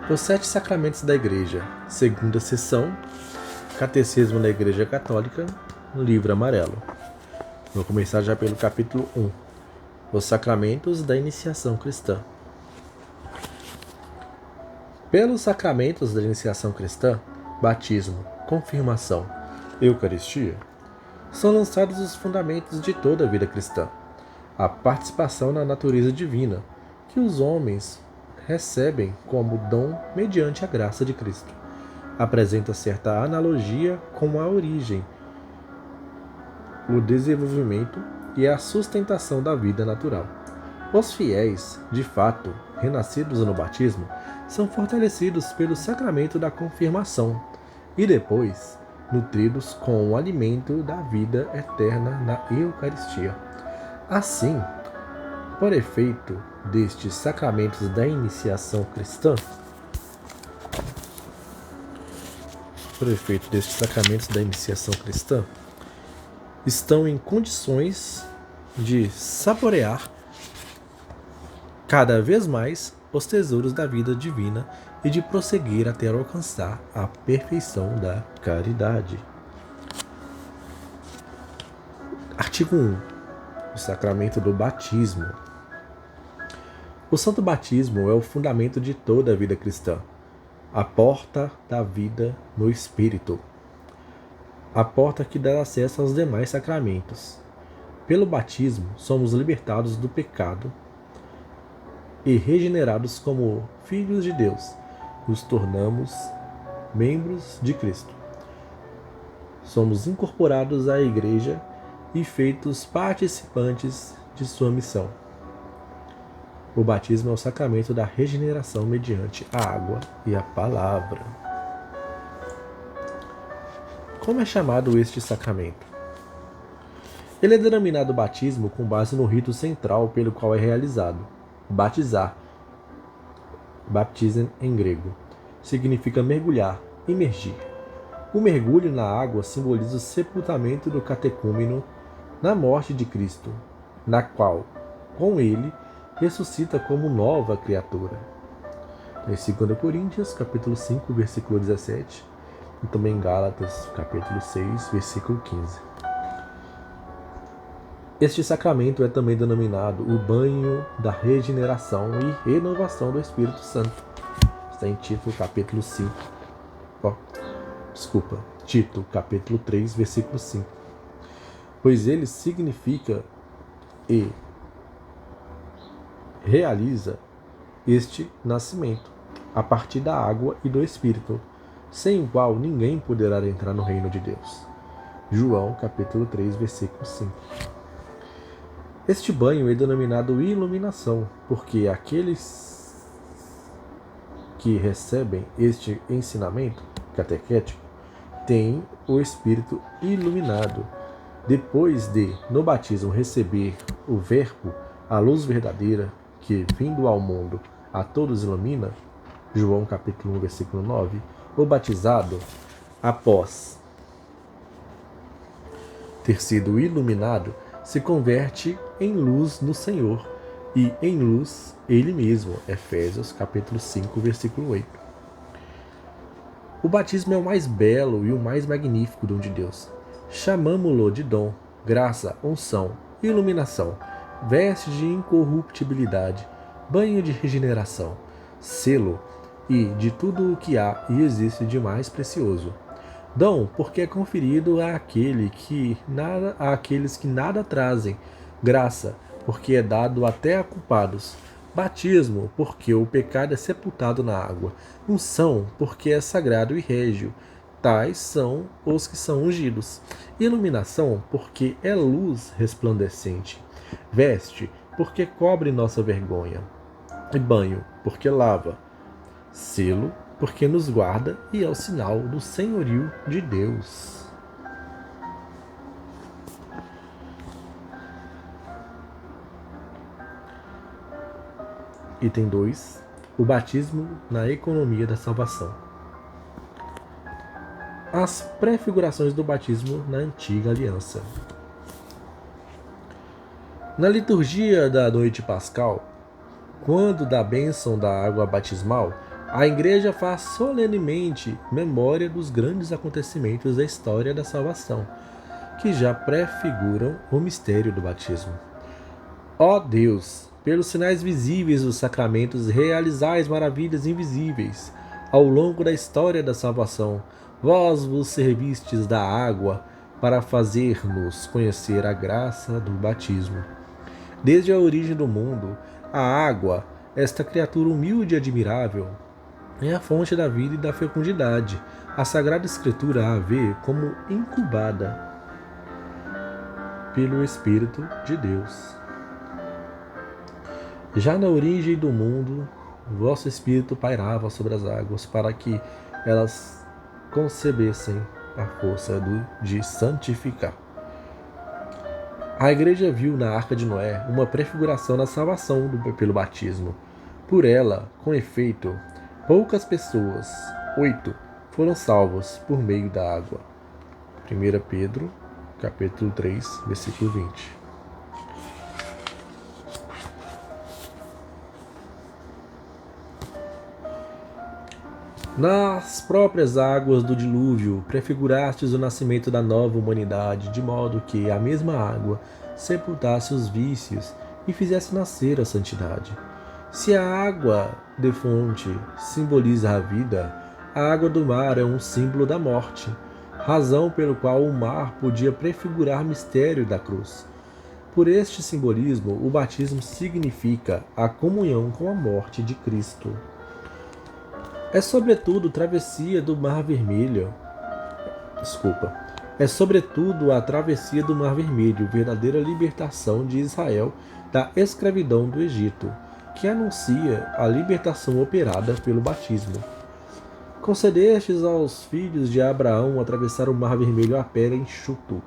Os Sete Sacramentos da Igreja, segunda sessão, Catecismo da Igreja Católica, no livro amarelo. Vou começar já pelo capítulo 1, Os Sacramentos da Iniciação Cristã. Pelos sacramentos da iniciação cristã, batismo, confirmação, eucaristia, são lançados os fundamentos de toda a vida cristã, a participação na natureza divina, que os homens recebem como dom mediante a graça de Cristo. Apresenta certa analogia com a origem, o desenvolvimento e a sustentação da vida natural. Os fiéis, de fato, renascidos no batismo, são fortalecidos pelo sacramento da confirmação e depois nutridos com o alimento da vida eterna na Eucaristia. Assim, por efeito destes sacramentos da iniciação cristã, estão em condições de saborear cada vez mais os tesouros da vida divina e de prosseguir até alcançar a perfeição da caridade. Artigo 1. O sacramento do batismo. O santo batismo é o fundamento de toda a vida cristã, a porta da vida no Espírito, a porta que dá acesso aos demais sacramentos. Pelo batismo, somos libertados do pecado e regenerados como filhos de Deus. Nos tornamos membros de Cristo. Somos incorporados à Igreja e feitos participantes de sua missão. O batismo é o sacramento da regeneração mediante a água e a palavra. Como é chamado este sacramento? Ele é denominado batismo com base no rito central pelo qual é realizado. Batizar, baptizen em grego, significa mergulhar, imergir. O mergulho na água simboliza o sepultamento do catecúmeno na morte de Cristo, na qual, com ele, ressuscita como nova criatura. Em 2 Coríntios, capítulo 5, versículo 17, e também em Gálatas, capítulo 6, versículo 15. Este sacramento é também denominado o banho da regeneração e renovação do Espírito Santo. Está em Tito, capítulo 5. Tito, capítulo 3, versículo 5. Pois ele significa e realiza este nascimento, a partir da água e do Espírito, sem o qual ninguém poderá entrar no reino de Deus. João, capítulo 3, versículo 5. Este banho é denominado iluminação, porque aqueles que recebem este ensinamento catequético têm o Espírito iluminado. Depois de, no batismo, receber o Verbo, a luz verdadeira, que, vindo ao mundo, a todos ilumina, João capítulo 1, versículo 9, o batizado, após ter sido iluminado, se converte em luz no Senhor, e em luz ele mesmo, Efésios capítulo 5, versículo 8. O batismo é o mais belo e o mais magnífico dom de Deus. Chamamo-lo de dom, graça, unção, iluminação, veste de incorruptibilidade, banho de regeneração, selo e de tudo o que há e existe de mais precioso. Dom, porque é conferido àqueles que nada trazem. Graça, porque é dado até a culpados. Batismo, porque o pecado é sepultado na água. Unção, porque é sagrado e régio. Tais são os que são ungidos. Iluminação, porque é luz resplandecente. Veste, porque cobre nossa vergonha. E banho, porque lava. Selo, porque nos guarda e é o sinal do senhorio de Deus. Item 2. O batismo na economia da salvação. As prefigurações do batismo na antiga aliança. Na liturgia da noite pascal, quando da bênção da água batismal, A Igreja faz solenemente memória dos grandes acontecimentos da história da salvação, que já prefiguram o mistério do batismo. Ó Deus, pelos sinais visíveis dos sacramentos, realizais maravilhas invisíveis ao longo da história da salvação. Vós vos servistes da água para fazer-nos conhecer a graça do batismo. Desde a origem do mundo, a água, esta criatura humilde e admirável, é a fonte da vida e da fecundidade. A Sagrada Escritura a vê como incubada pelo Espírito de Deus. Já na origem do mundo, vosso Espírito pairava sobre as águas para que elas concebessem a força de santificar. A Igreja viu na Arca de Noé uma prefiguração da salvação pelo batismo. Por ela, com efeito, poucas pessoas, 8, foram salvas por meio da água. 1 Pedro, capítulo 3, versículo 20. Nas próprias águas do dilúvio, prefigurastes o nascimento da nova humanidade, de modo que a mesma água sepultasse os vícios e fizesse nascer a santidade. Se a água de fonte simboliza a vida, a água do mar é um símbolo da morte, razão pelo qual o mar podia prefigurar o mistério da cruz. Por este simbolismo, o batismo significa a comunhão com a morte de Cristo. É sobretudo a travessia do Mar Vermelho, verdadeira libertação de Israel da escravidão do Egito, que anuncia a libertação operada pelo batismo. Concedestes aos filhos de Abraão atravessar o Mar Vermelho a pé enxuto,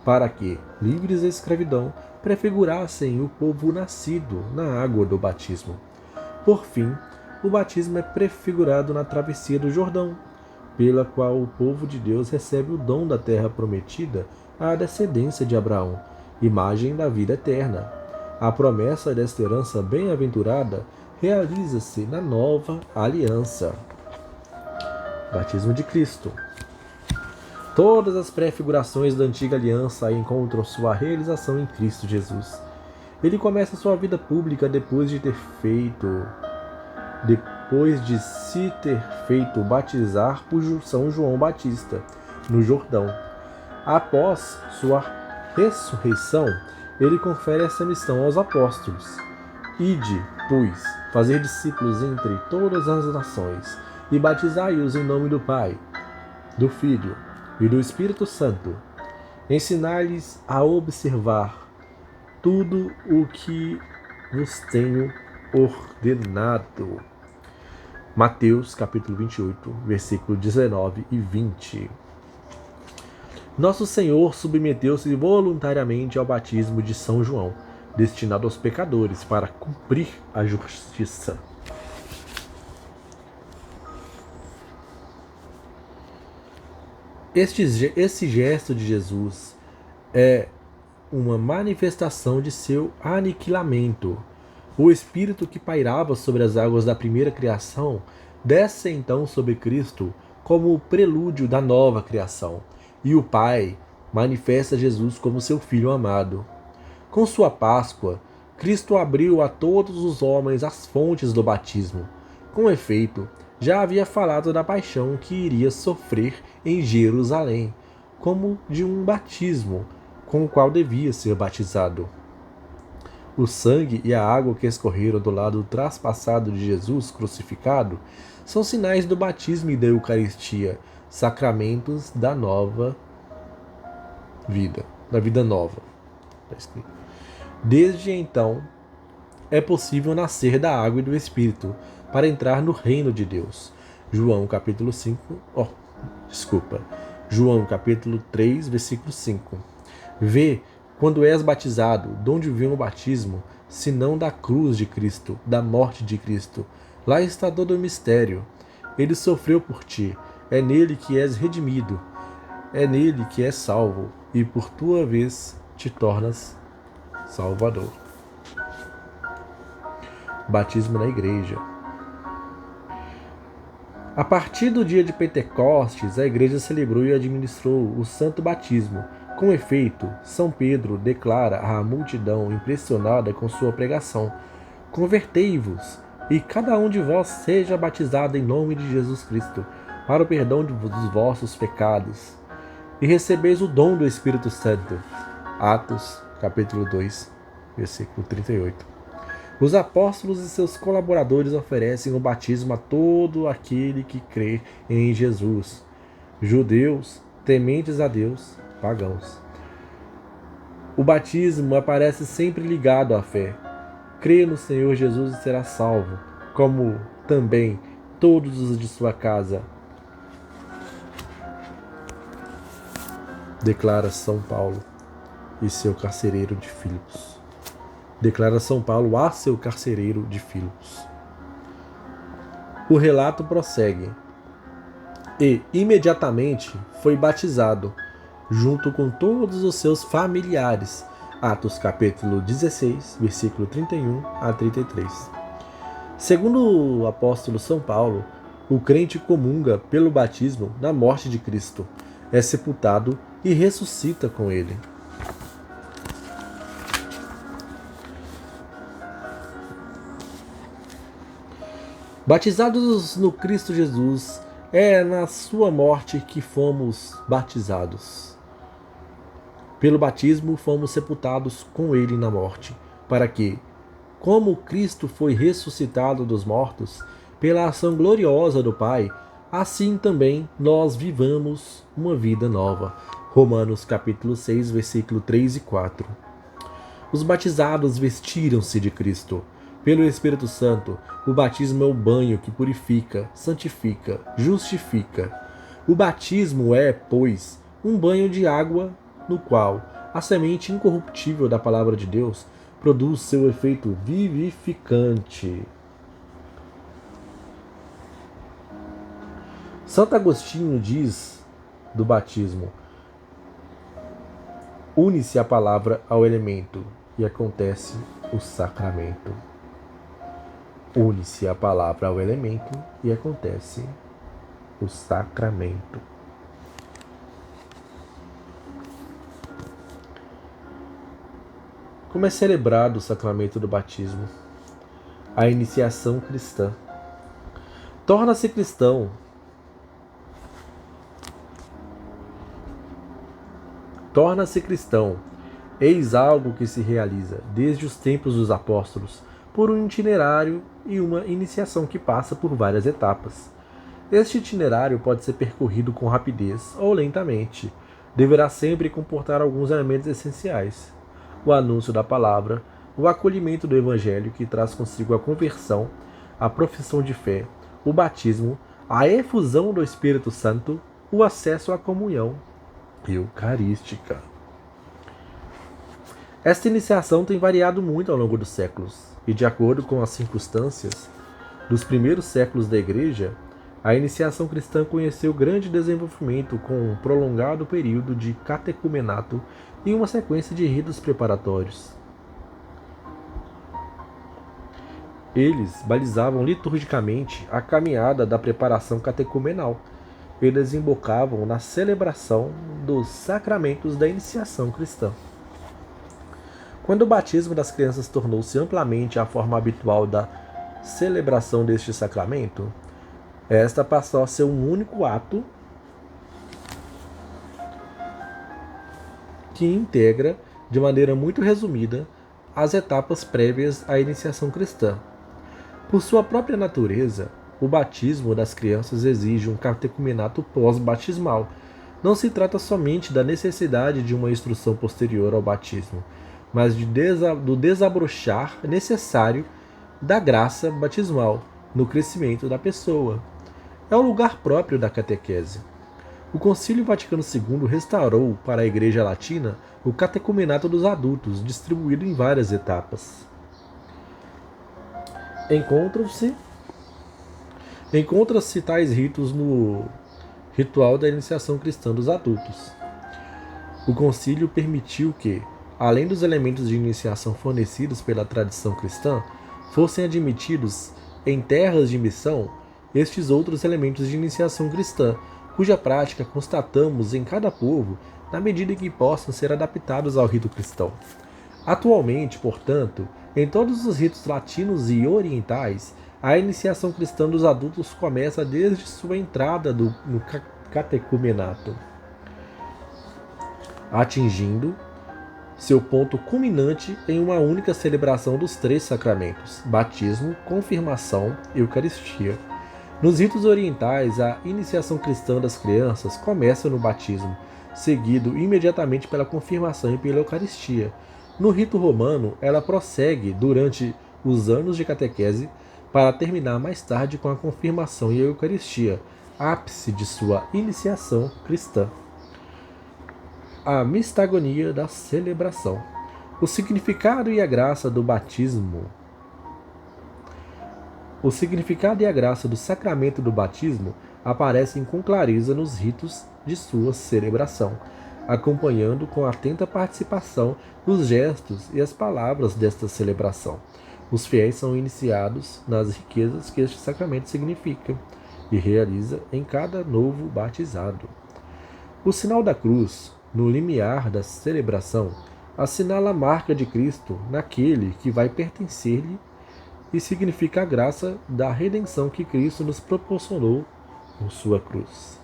para que, livres da escravidão, prefigurassem o povo nascido na água do batismo. Por fim, o batismo é prefigurado na travessia do Jordão, pela qual o povo de Deus recebe o dom da terra prometida à descendência de Abraão, imagem da vida eterna. A promessa desta herança bem-aventurada realiza-se na nova aliança. Batismo de Cristo. Todas as prefigurações da antiga aliança encontram sua realização em Cristo Jesus. Ele começa sua vida pública depois de se ter feito batizar por São João Batista, no Jordão. Após sua ressurreição, ele confere essa missão aos apóstolos. Ide, pois, fazer discípulos entre todas as nações, e batizai-os em nome do Pai, do Filho e do Espírito Santo. Ensinai-lhes a observar tudo o que vos tenho ordenado. Mateus capítulo 28, versículo 19 e 20. Nosso Senhor submeteu-se voluntariamente ao batismo de São João, destinado aos pecadores, para cumprir a justiça. Esse gesto de Jesus é uma manifestação de seu aniquilamento. O Espírito que pairava sobre as águas da primeira criação desce então sobre Cristo como o prelúdio da nova criação, e o Pai manifesta Jesus como seu Filho amado. Com sua Páscoa, Cristo abriu a todos os homens as fontes do batismo. Com efeito, já havia falado da paixão que iria sofrer em Jerusalém, como de um batismo com o qual devia ser batizado. O sangue e a água que escorreram do lado traspassado de Jesus crucificado são sinais do batismo e da Eucaristia, sacramentos da nova vida, da vida nova. Desde então, é possível nascer da água e do Espírito para entrar no reino de Deus. João capítulo 3, versículo 5. Vê, quando és batizado, de onde vem o batismo, senão da cruz de Cristo, da morte de Cristo. Lá está todo o mistério. Ele sofreu por ti, é nele que és redimido, é nele que és salvo, e por tua vez te tornas Salvador. Batismo na Igreja. A partir do dia de Pentecostes, a igreja celebrou e administrou o Santo Batismo. Com efeito, São Pedro declara à multidão impressionada com sua pregação: convertei-vos, e cada um de vós seja batizado em nome de Jesus Cristo, para o perdão dos vossos pecados, e recebeis o dom do Espírito Santo. Atos, capítulo 2, versículo 38. Os apóstolos e seus colaboradores oferecem o batismo a todo aquele que crê em Jesus, judeus, tementes a Deus, pagãos. O batismo aparece sempre ligado à fé. Crê no Senhor Jesus e será salvo, como também todos os de sua casa. Declara São Paulo e seu carcereiro de Filipos. Declara São Paulo a seu carcereiro de Filipos. O relato prossegue. E imediatamente foi batizado, junto com todos os seus familiares. Atos capítulo 16, versículo 31 a 33. Segundo o apóstolo São Paulo, o crente comunga pelo batismo na morte de Cristo, é sepultado e ressuscita com ele. Batizados no Cristo Jesus, é na sua morte que fomos batizados. Pelo batismo fomos sepultados com ele na morte, para que, como Cristo foi ressuscitado dos mortos, pela ação gloriosa do Pai, assim também nós vivamos uma vida nova. Romanos capítulo 6, versículo 3 e 4. Os batizados vestiram-se de Cristo. Pelo Espírito Santo, o batismo é o banho que purifica, santifica, justifica. O batismo é, pois, um banho de água no qual a semente incorruptível da palavra de Deus produz seu efeito vivificante. Santo Agostinho diz do batismo: une-se a palavra ao elemento e acontece o sacramento. Une-se a palavra ao elemento e acontece o sacramento. Como é celebrado o sacramento do batismo? A iniciação cristã. Torna-se cristão eis algo que se realiza desde os tempos dos apóstolos, por um itinerário e uma iniciação que passa por várias etapas. Este itinerário pode ser percorrido com rapidez ou lentamente. Deverá sempre comportar alguns elementos essenciais: o anúncio da palavra, o acolhimento do evangelho, que traz consigo a conversão, a profissão de fé, o batismo, a efusão do Espírito Santo, o acesso à comunhão eucarística. Esta iniciação tem variado muito ao longo dos séculos, e de acordo com as circunstâncias dos primeiros séculos da Igreja, a iniciação cristã conheceu grande desenvolvimento com um prolongado período de catecumenato e uma sequência de ritos preparatórios. Eles balizavam liturgicamente a caminhada da preparação catecumenal e desembocavam na celebração dos sacramentos da iniciação cristã. Quando o batismo das crianças tornou-se amplamente a forma habitual da celebração deste sacramento, esta passou a ser um único ato que integra, de maneira muito resumida, as etapas prévias à iniciação cristã. Por sua própria natureza, o batismo das crianças exige um catecumenato pós-batismal. Não se trata somente da necessidade de uma instrução posterior ao batismo, mas do desabrochar necessário da graça batismal no crescimento da pessoa. É o lugar próprio da catequese. O Concílio Vaticano II restaurou para a Igreja Latina o catecumenato dos adultos, distribuído em várias etapas. Encontram-se tais ritos no ritual da iniciação cristã dos adultos. O concílio permitiu que, além dos elementos de iniciação fornecidos pela tradição cristã, fossem admitidos em terras de missão estes outros elementos de iniciação cristã, cuja prática constatamos em cada povo, na medida em que possam ser adaptados ao rito cristão. Atualmente, portanto, em todos os ritos latinos e orientais, a iniciação cristã dos adultos começa desde sua entrada no catecumenato, atingindo seu ponto culminante em uma única celebração dos 3 sacramentos: batismo, confirmação e Eucaristia. Nos ritos orientais, a iniciação cristã das crianças começa no batismo, seguido imediatamente pela confirmação e pela Eucaristia. No rito romano, ela prossegue durante os anos de catequese, para terminar mais tarde com a confirmação e a Eucaristia, ápice de sua iniciação cristã. A mistagonia da celebração. O significado e a graça do batismo. O significado e a graça do sacramento do batismo aparecem com clareza nos ritos de sua celebração, acompanhando com atenta participação os gestos e as palavras desta celebração. Os fiéis são iniciados nas riquezas que este sacramento significa e realiza em cada novo batizado. O sinal da cruz, no limiar da celebração, assinala a marca de Cristo naquele que vai pertencer-lhe e significa a graça da redenção que Cristo nos proporcionou por sua cruz.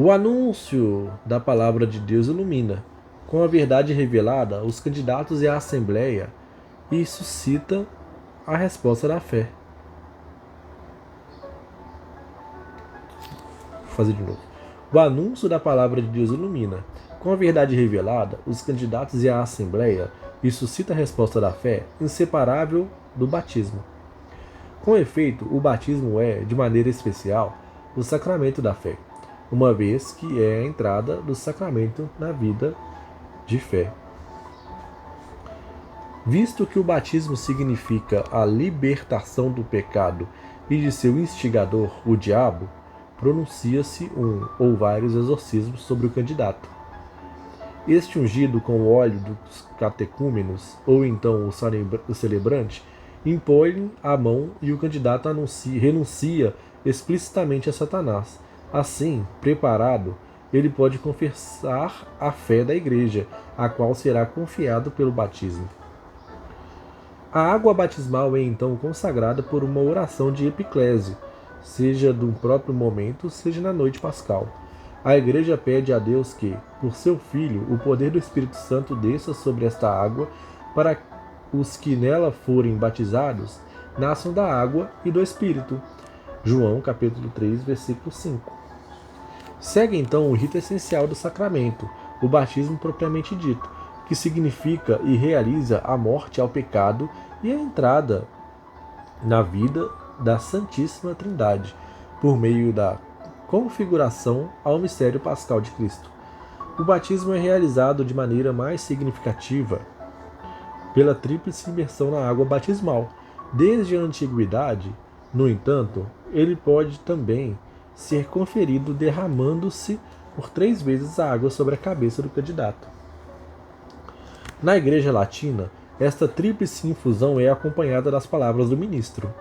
O anúncio da palavra de Deus ilumina, com a verdade revelada, os candidatos e a assembleia e suscita a resposta da fé. Vou fazer de novo. O anúncio da palavra de Deus ilumina, com a verdade revelada, os candidatos e a assembleia e suscita a resposta da fé, inseparável do batismo. Com efeito, o batismo é, de maneira especial, o sacramento da fé, uma vez que é a entrada do sacramento na vida de fé. Visto que o batismo significa a libertação do pecado e de seu instigador, o diabo, pronuncia-se um ou vários exorcismos sobre o candidato. Este ungido com o óleo dos catecúmenos, ou então o celebrante, impõe-lhe a mão e o candidato renuncia explicitamente a Satanás. Assim, preparado, ele pode confessar a fé da Igreja, a qual será confiado pelo batismo. A água batismal é então consagrada por uma oração de epiclese, seja do próprio momento, seja na noite pascal. A Igreja pede a Deus que, por seu Filho, o poder do Espírito Santo desça sobre esta água, para os que nela forem batizados, nasçam da água e do Espírito. João capítulo 3, versículo 5. Segue então o rito essencial do sacramento, o batismo propriamente dito, que significa e realiza a morte ao pecado e a entrada na vida da Santíssima Trindade, por meio da configuração ao mistério pascal de Cristo. O batismo é realizado de maneira mais significativa pela tríplice imersão na água batismal. Desde a antiguidade, no entanto, ele pode também ser conferido derramando-se por 3 vezes a água sobre a cabeça do candidato. Na Igreja Latina, esta tríplice infusão é acompanhada das palavras do ministro: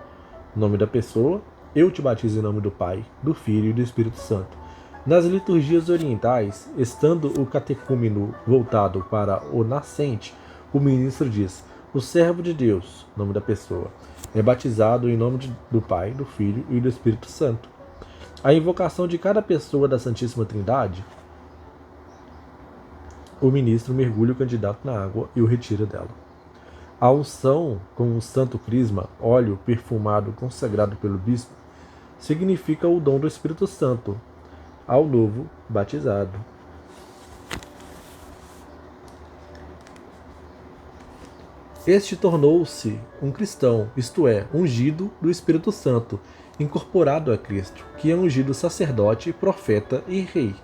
nome da pessoa, eu te batizo em nome do Pai, do Filho e do Espírito Santo. Nas liturgias orientais, estando o catecúmeno voltado para o nascente, o ministro diz: o servo de Deus, nome da pessoa, é batizado em nome do Pai, do Filho e do Espírito Santo. A invocação de cada pessoa da Santíssima Trindade, o ministro mergulha o candidato na água e o retira dela. A unção com o santo crisma, óleo perfumado consagrado pelo bispo, significa o dom do Espírito Santo ao novo batizado. Este tornou-se um cristão, isto é, ungido do Espírito Santo, incorporado a Cristo, que é ungido sacerdote, profeta e rei.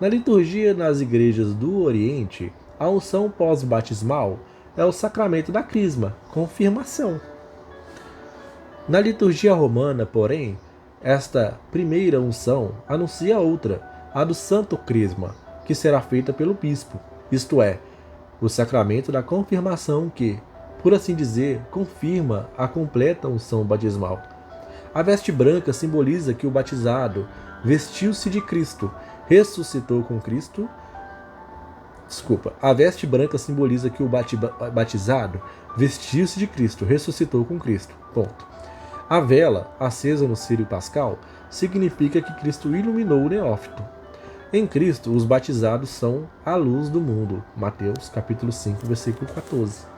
Na liturgia nas igrejas do Oriente, a unção pós-batismal é o sacramento da crisma, confirmação. Na liturgia romana, porém, esta primeira unção anuncia outra, a do santo crisma, que será feita pelo bispo, isto é, o sacramento da confirmação que, por assim dizer, confirma a completa unção batismal. A veste branca simboliza que o batizado vestiu-se de Cristo, ressuscitou com Cristo. A veste branca simboliza que o batizado vestiu-se de Cristo, ressuscitou com Cristo. Ponto. A vela, acesa no círio pascal, significa que Cristo iluminou o neófito. Em Cristo, os batizados são a luz do mundo. Mateus capítulo 5, versículo 14.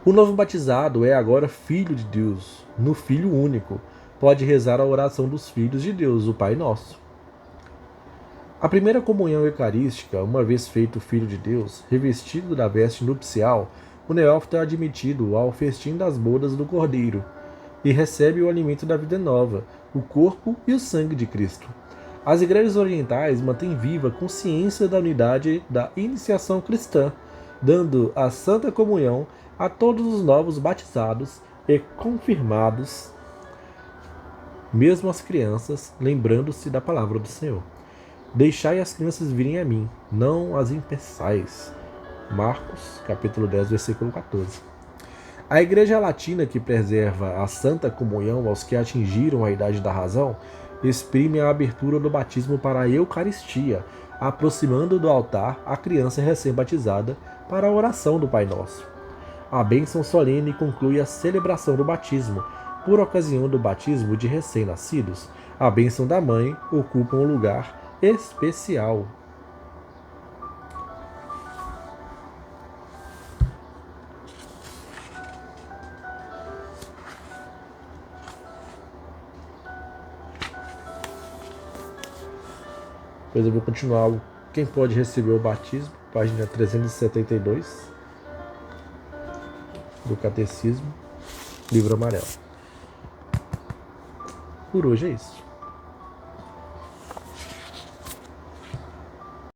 O novo batizado é agora filho de Deus, no Filho único. Pode rezar a oração dos filhos de Deus, o Pai Nosso. A primeira comunhão eucarística, uma vez feito filho de Deus, revestido da veste nupcial, o neófito é admitido ao festim das bodas do Cordeiro e recebe o alimento da vida nova, o corpo e o sangue de Cristo. As igrejas orientais mantêm viva a consciência da unidade da iniciação cristã, dando a Santa Comunhão a todos os novos batizados e confirmados, mesmo as crianças, lembrando-se da palavra do Senhor. Deixai as crianças virem a mim, não as impeçais. Marcos, capítulo 10, versículo 14. A Igreja Latina, que preserva a Santa Comunhão aos que atingiram a idade da razão, exprime a abertura do batismo para a Eucaristia, aproximando do altar a criança recém-batizada para a oração do Pai Nosso. A bênção solene conclui a celebração do batismo. Por ocasião do batismo de recém-nascidos, a bênção da mãe ocupa um lugar especial. Depois eu vou continuar. Quem pode receber o batismo? Página 372 do Catecismo, livro amarelo. Por hoje é isso.